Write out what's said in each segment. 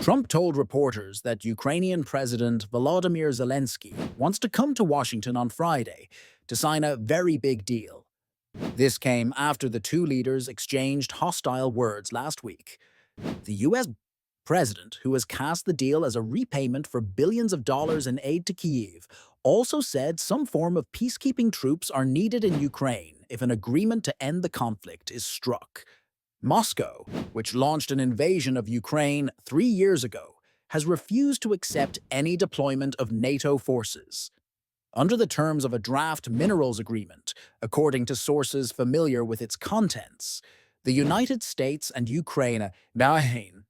Trump told reporters that Ukrainian President Volodymyr Zelenskiy wants to come to Washington on Friday to sign a very big deal. This came after the two leaders exchanged hostile words last week. The U.S. president, who has cast the deal as a repayment for billions of dollars in aid to Kyiv, also said some form of peacekeeping troops are needed in Ukraine if an agreement to end the conflict is struck. Moscow, which launched an invasion of Ukraine 3 years ago, has refused to accept any deployment of NATO forces. Under the terms of a draft minerals agreement, according to sources familiar with its contents, the United States and Ukraine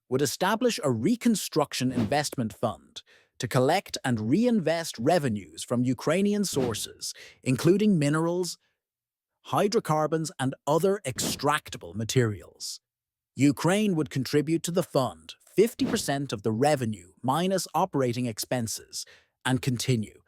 would establish a reconstruction investment fund to collect and reinvest revenues from Ukrainian sources, including minerals, hydrocarbons, and other extractable materials. Ukraine would contribute to the fund 50% of the revenue minus operating expenses and continue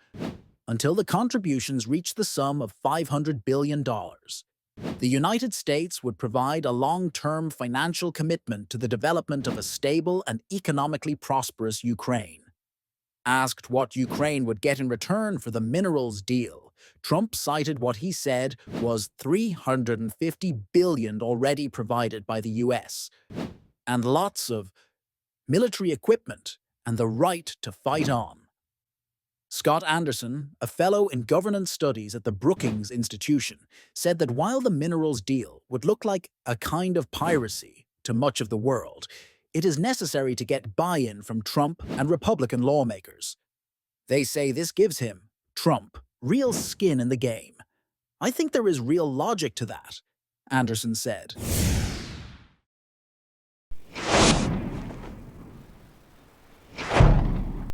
until the contributions reach the sum of $500 billion. The United States would provide a long-term financial commitment to the development of a stable and economically prosperous Ukraine. Asked what Ukraine would get in return for the minerals deal, Trump cited what he said was $350 billion already provided by the U.S., and lots of military equipment and the right to fight on. Scott Anderson, a fellow in governance studies at the Brookings Institution, said that while the minerals deal would look like a kind of piracy to much of the world, it is necessary to get buy-in from Trump and Republican lawmakers. They say this gives him, Trump, real skin in the game. I think there is real logic to that, Anderson said.